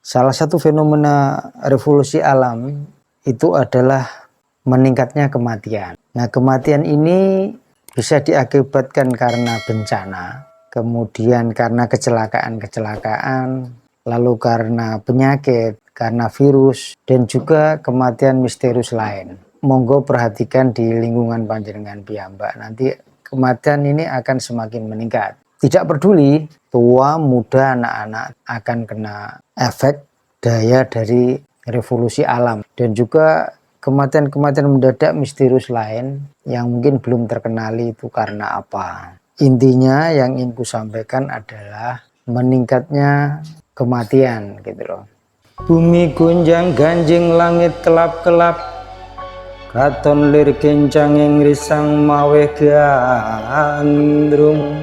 Salah satu fenomena revolusi alam itu adalah meningkatnya kematian. Nah, kematian ini bisa diakibatkan karena bencana, kemudian karena kecelakaan-kecelakaan, lalu karena penyakit, karena virus, dan juga kematian misterius lain. Monggo perhatikan di lingkungan panjenengan piyambak, nanti kematian ini akan semakin meningkat. Tidak peduli tua, muda, anak-anak akan kena efek daya dari revolusi alam, dan juga kematian-kematian mendadak misterius lain yang mungkin belum terkenali itu karena apa. Intinya yang ingin ku sampaikan adalah meningkatnya kematian gitu loh. Bumi gonjang ganjing, langit kelap-kelap, katon lir kencang ing risang maweh gandrung,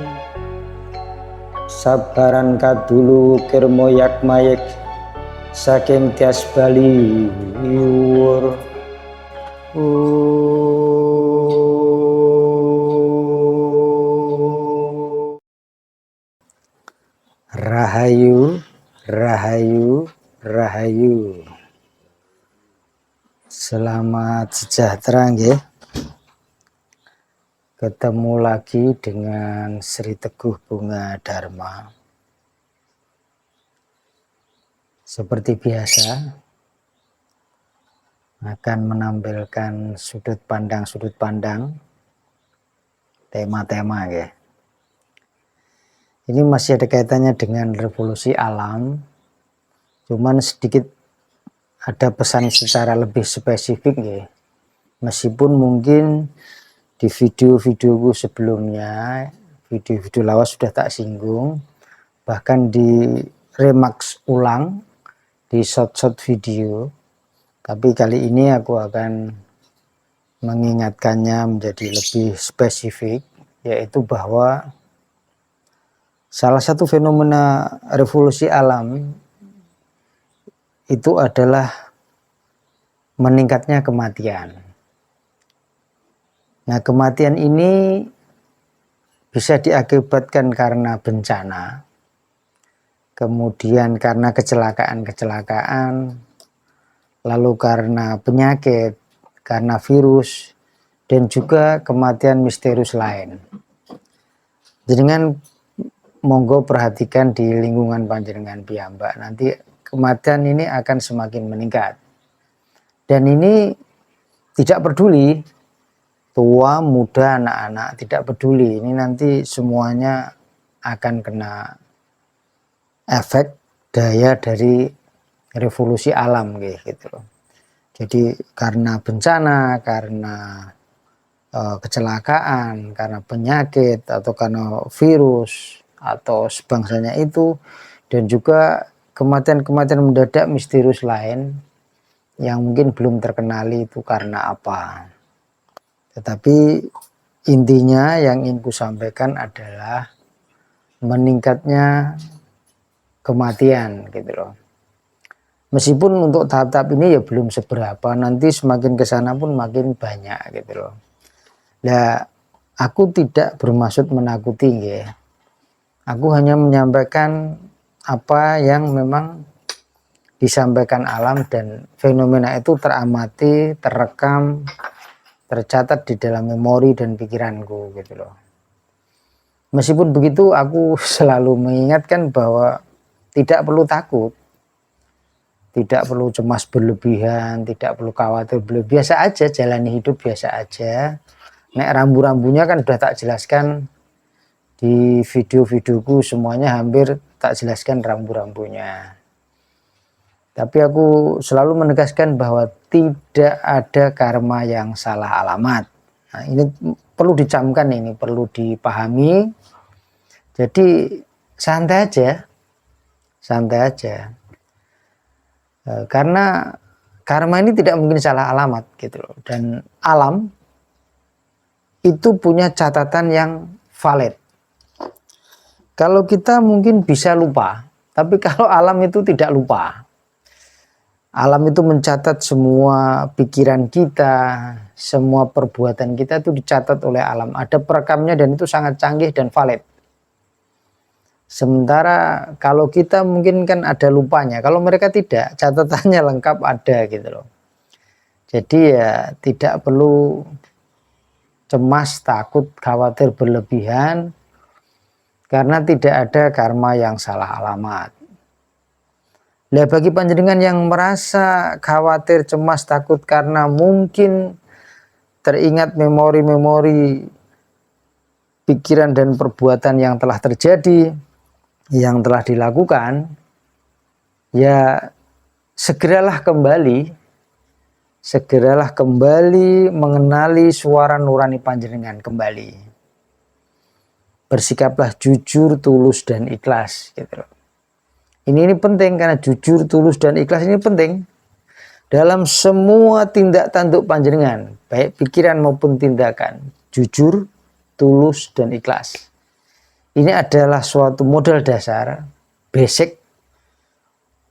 sabaran kadulu ukir moyak mayek saking tias bali wur. Rahayu, rahayu, rahayu. Selamat sejahtera nggih. Ketemu lagi dengan Sri Teguh Bunga Dharma. Seperti biasa akan menampilkan sudut pandang tema-tema ya. Ini masih ada kaitannya dengan revolusi alam, cuman sedikit ada pesan secara lebih spesifik ya. Meskipun mungkin di video-videoku sebelumnya, video-video lawas sudah tak singgung, bahkan di remix ulang di short-short video, tapi kali ini aku akan mengingatkannya menjadi lebih spesifik, yaitu bahwa salah satu fenomena revolusi alam itu adalah meningkatnya kematian. Nah, kematian ini bisa diakibatkan karena bencana, kemudian karena kecelakaan-kecelakaan, lalu karena penyakit, karena virus, dan juga kematian misterius lain. Jenengan monggo perhatikan di lingkungan panjenengan piyambak, nanti kematian ini akan semakin meningkat. Dan ini tidak peduli tua, muda, anak-anak, tidak peduli, ini nanti semuanya akan kena efek daya dari revolusi alam gitu loh. Jadi karena bencana, karena kecelakaan, karena penyakit, atau karena virus, atau sebangsanya itu, dan juga kematian-kematian mendadak misterius lain yang mungkin belum terkenali itu karena apa. Tetapi intinya yang ingin ku sampaikan adalah meningkatnya kematian gitu loh. Meskipun untuk tahap-tahap ini ya belum seberapa, nanti semakin ke sana pun makin banyak gitu loh. Nah, aku tidak bermaksud menakuti ya. Aku hanya menyampaikan apa yang memang disampaikan alam, dan fenomena itu teramati, terekam, tercatat di dalam memori dan pikiranku gitu loh. Meskipun begitu, aku selalu mengingatkan bahwa tidak perlu takut, tidak perlu cemas berlebihan, tidak perlu khawatir berlebihan, biasa aja jalani hidup biasa aja. Nek rambu-rambunya kan udah tak jelaskan di video-videoku, semuanya hampir tak jelaskan rambu-rambunya. Tapi aku selalu menegaskan bahwa tidak ada karma yang salah alamat. Nah, ini perlu dicamkan, ini perlu dipahami. Jadi santai aja, santai aja. Karena karma ini tidak mungkin salah alamat gitu loh. Dan alam itu punya catatan yang valid. Kalau kita mungkin bisa lupa, tapi kalau alam itu tidak lupa. Alam itu mencatat semua pikiran kita, semua perbuatan kita itu dicatat oleh alam. Ada perekamnya dan itu sangat canggih dan valid. Sementara kalau kita mungkin kan ada lupanya, kalau mereka tidak, catatannya lengkap ada gitu loh. Jadi ya tidak perlu cemas, takut, khawatir berlebihan, karena tidak ada karma yang salah alamat. Nah, bagi panjenengan yang merasa khawatir, cemas, takut karena mungkin teringat memori-memori pikiran dan perbuatan yang telah terjadi, yang telah dilakukan, ya segeralah kembali mengenali suara nurani panjenengan kembali. Bersikaplah jujur, tulus, dan ikhlas gitu loh. Ini penting, karena jujur, tulus, dan ikhlas ini penting dalam semua tindak tanduk panjenengan, baik pikiran maupun tindakan. Jujur, tulus, dan ikhlas. Ini adalah suatu modal dasar, basic,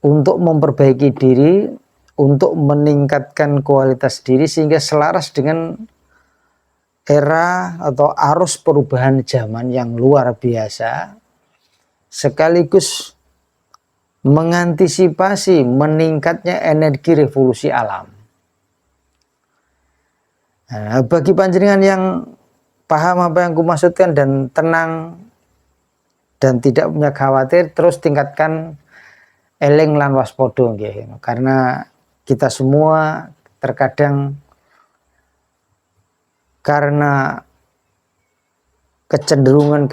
untuk memperbaiki diri, untuk meningkatkan kualitas diri sehingga selaras dengan era atau arus perubahan zaman yang luar biasa, sekaligus mengantisipasi meningkatnya energi revolusi alam. Nah, bagi panjenengan yang paham apa yang kumaksudkan dan tenang dan tidak punya khawatir, terus tingkatkan eling lan waspodo nggih. Karena kita semua terkadang karena kecenderungan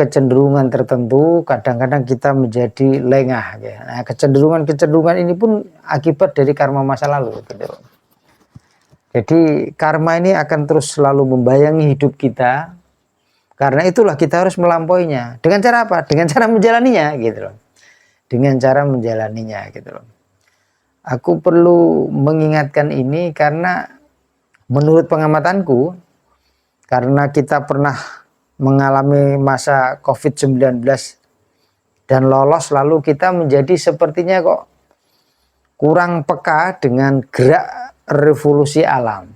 tertentu kadang-kadang kita menjadi lengah ya. Nah, kecenderungan ini pun akibat dari karma masa lalu gitu. Jadi karma ini akan terus selalu membayangi hidup kita. Karena itulah kita harus melampauinya. Dengan cara apa? Dengan cara menjalaninya gitu loh. Dengan cara menjalaninya gitu loh. Aku perlu mengingatkan ini karena menurut pengamatanku, karena kita pernah mengalami masa COVID-19 dan lolos, lalu kita menjadi sepertinya kok kurang peka dengan gerak revolusi alam.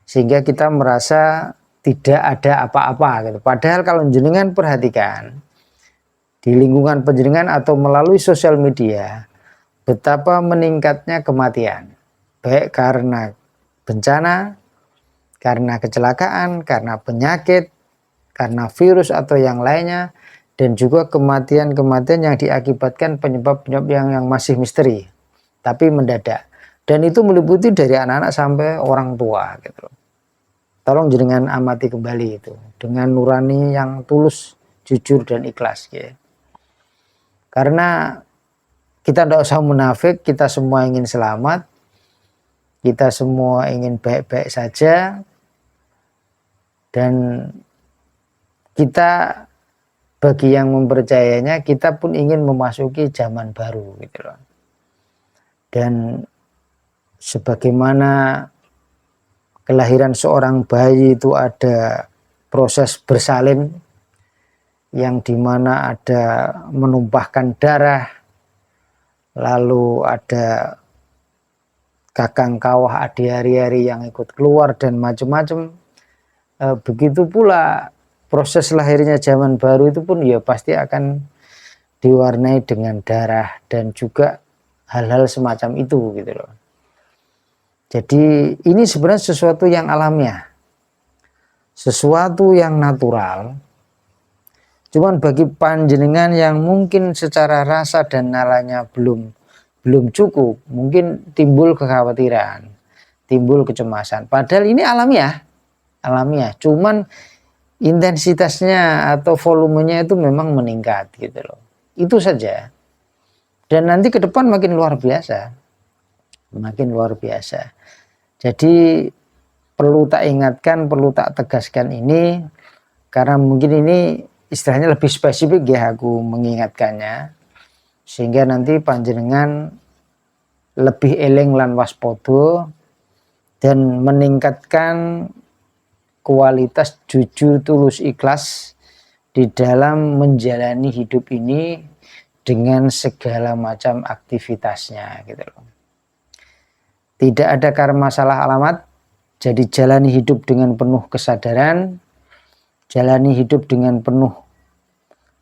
Sehingga kita merasa tidak ada apa-apa gitu. Padahal kalau jenengan perhatikan di lingkungan panjenengan atau melalui sosial media, betapa meningkatnya kematian, baik karena bencana, karena kecelakaan, karena penyakit, karena virus atau yang lainnya, dan juga kematian-kematian yang diakibatkan penyebab-penyebab yang masih misteri, tapi mendadak. Dan itu meliputi dari anak-anak sampai orang tua gitu loh. Tolong jenengan amati kembali itu dengan nurani yang tulus, jujur, dan ikhlas ya. Karena kita tidak usah munafik, kita semua ingin selamat, kita semua ingin baik-baik saja, dan kita bagi yang mempercayainya, kita pun ingin memasuki zaman baru gitu loh. Dan sebagaimana kelahiran seorang bayi itu ada proses bersalin yang dimana ada menumpahkan darah, lalu ada kakang kawah adi hari-hari yang ikut keluar dan macam-macam. Begitu pula proses lahirnya zaman baru itu pun ya pasti akan diwarnai dengan darah dan juga hal-hal semacam itu gitu loh. Jadi ini sebenarnya sesuatu yang alamiah, sesuatu yang natural. Cuman bagi panjenengan yang mungkin secara rasa dan nalarnya belum cukup, mungkin timbul kekhawatiran, timbul kecemasan. Padahal ini alamiah. Cuman intensitasnya atau volumenya itu memang meningkat gitu loh. Itu saja. Dan nanti ke depan makin luar biasa. Jadi perlu tak ingatkan, perlu tak tegaskan ini, karena mungkin ini istilahnya lebih spesifik ya aku mengingatkannya, sehingga nanti panjenengan lebih eling lan waspodo dan meningkatkan kualitas jujur, tulus, ikhlas di dalam menjalani hidup ini dengan segala macam aktivitasnya gitu loh. Tidak ada karma salah alamat, jadi jalani hidup dengan penuh kesadaran, jalani hidup dengan penuh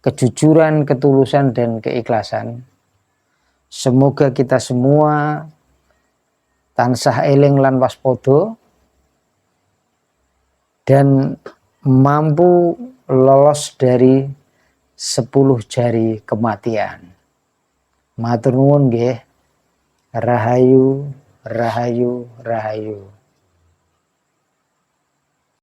kejujuran, ketulusan, dan keikhlasan. Semoga kita semua tansah eling lan waspada dan mampu lolos dari 10 jari kematian. Matur nuwun nggih. Rahayu, rahayu, rahayu.